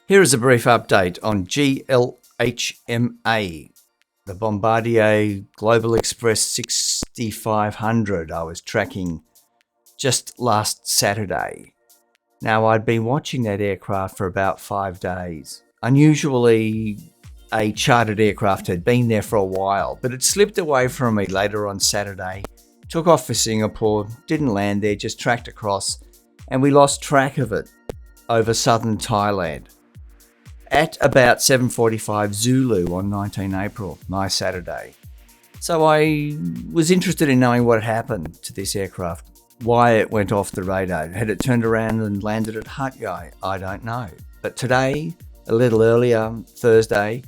Here is a brief update on G-LHMA, the Bombardier Global Express 6500 I was tracking just last Saturday. Now, I'd been watching that aircraft for about 5 days. Unusually, a chartered aircraft had been there for a while, but it slipped away from me later on Saturday, took off for Singapore, didn't land there, just tracked across, and we lost track of it over Southern Thailand. At about 7:45 Zulu on 19 April, my Saturday. So I was interested in knowing what happened to this aircraft, why it went off the radar. Had it turned around and landed at Hat Yai? I don't know. But today, a little earlier, Thursday,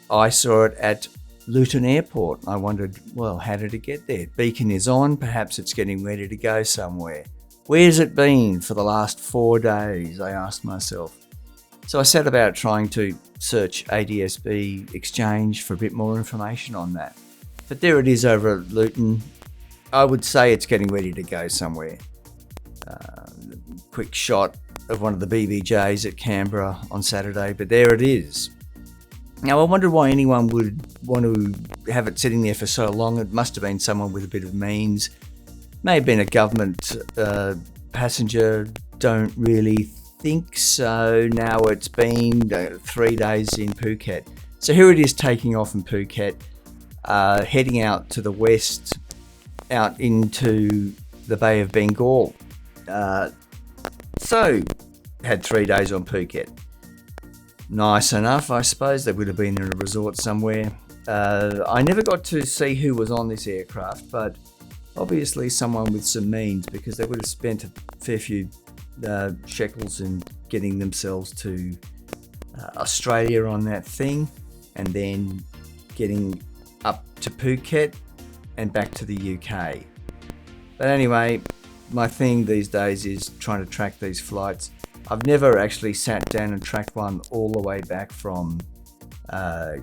I saw it at Luton Airport. I wondered, well, how did it get there? Beacon is on, perhaps it's getting ready to go somewhere. Where's it been for the last 4 days? I asked myself. So I set about trying to search ADSB Exchange for a bit more information on that. But there it is over at Luton. I would say it's getting ready to go somewhere. Quick shot of one of the BBJs at Canberra on Saturday, but there it is. Now, I wondered why anyone would want to have it sitting there for so long. It must have been someone with a bit of means. May have been a government passenger. Don't really think so. Now it's been 3 days in Phuket. So here it is taking off in Phuket, heading out to the west, out into the Bay of Bengal. So had 3 days on Phuket. Nice enough, I suppose. They would have been in a resort somewhere. I never got to see who was on this aircraft, but obviously someone with some means, because they would have spent a fair few shekels in getting themselves to Australia on that thing, and then getting up to Phuket and back to the UK. But anyway, my thing these days is trying to track these flights. I've never actually sat down and tracked one all the way back from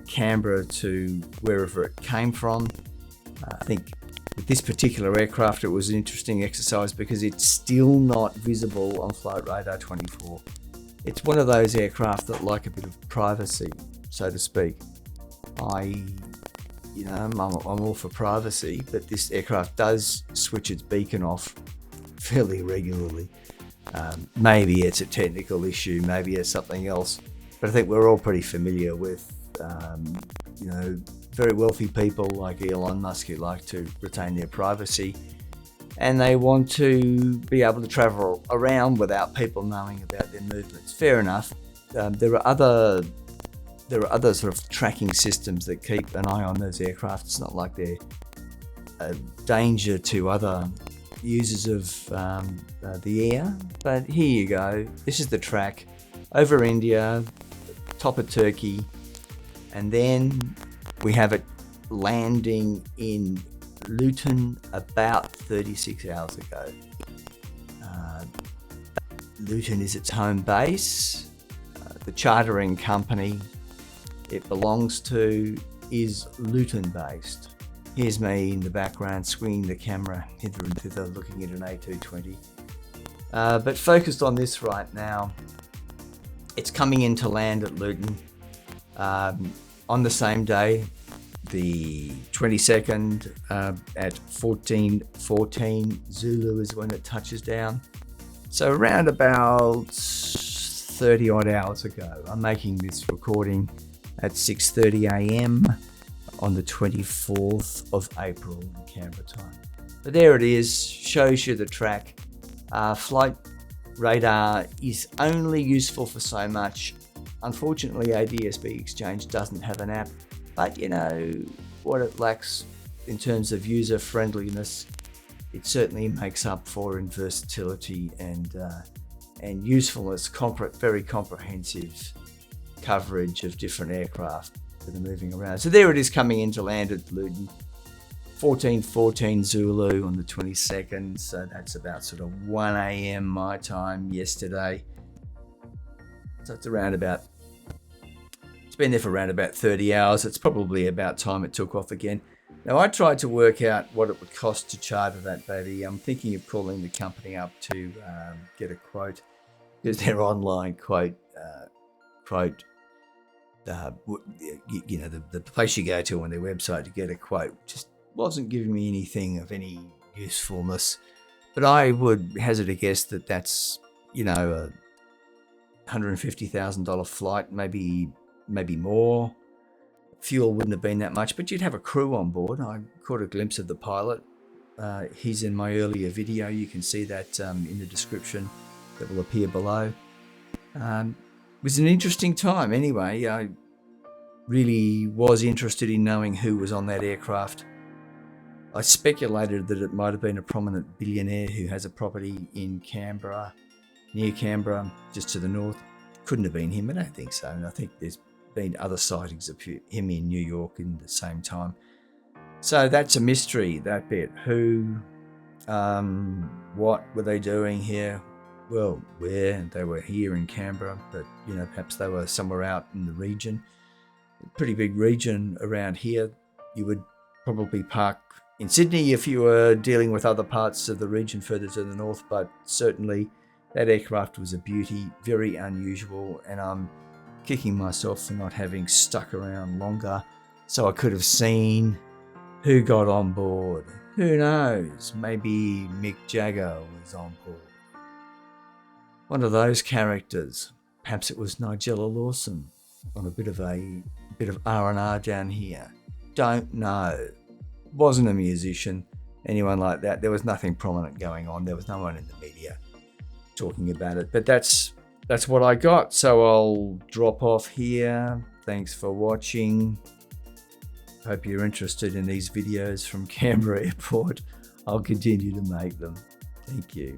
Canberra to wherever it came from. I think with this particular aircraft, it was an interesting exercise because it's still not visible on Flight Radar 24. It's one of those aircraft that like a bit of privacy, so to speak. I'm all for privacy, but this aircraft does switch its beacon off fairly regularly. Maybe it's a technical issue, maybe it's something else, but I think we're all pretty familiar with, very wealthy people like Elon Musk who like to retain their privacy, and they want to be able to travel around without people knowing about their movements. Fair enough. There are other sort of tracking systems that keep an eye on those aircraft. It's not like they're a danger to other users of the air. But here you go. This is the track over India, top of Turkey, and then we have it landing in Luton about 36 hours ago. Luton is its home base. The chartering company it belongs to is Luton based. Here's me in the background swinging the camera hither and thither looking at an A220. But focused on this right now, it's coming in to land at Luton on the same day, the 22nd, at 14:14 Zulu is when it touches down. So around about 30 odd hours ago. I'm making this recording at 6:30 a.m. on the 24th of April in Canberra time. But there it is, shows you the track. Flight radar is only useful for so much. Unfortunately, ADSB Exchange doesn't have an app, but what it lacks in terms of user friendliness, it certainly makes up for in versatility and usefulness, very comprehensive coverage of different aircraft that are moving around. So there it is coming in to land at Luton, 14:14 Zulu on the 22nd. So that's about sort of 1 a.m. my time yesterday. So it's been there for around about 30 hours. It's probably about time it took off again. Now, I tried to work out what it would cost to charter that baby. I'm thinking of calling the company up to get a quote, because their online quote quote, the place you go to on their website to get a quote just wasn't giving me anything of any usefulness. But I would hazard a guess that that's, a $150,000 flight, maybe more. Fuel wouldn't have been that much, but you'd have a crew on board. I caught a glimpse of the pilot. He's in my earlier video. You can see that in the description that will appear below. It was an interesting time. Anyway, I really was interested in knowing who was on that aircraft. I speculated that it might have been a prominent billionaire who has a property in Canberra, near Canberra, just to the north. Couldn't have been him, I don't think so. And I think there's been other sightings of him in New York in the same time. So that's a mystery, that bit. Who, what were they doing here? Well, where? They were here in Canberra, but, perhaps they were somewhere out in the region. A pretty big region around here. You would probably park in Sydney if you were dealing with other parts of the region further to the north, but certainly that aircraft was a beauty, very unusual, and I'm kicking myself for not having stuck around longer so I could have seen who got on board. Who knows? Maybe Mick Jagger was on board. One of those characters. Perhaps it was Nigella Lawson on a bit of R&R down here. Don't know. Wasn't a musician, anyone like that. There was nothing prominent going on. There was no one in the media talking about it. But that's what I got. So I'll drop off here. Thanks for watching. Hope you're interested in these videos from Canberra Airport. I'll continue to make them. Thank you.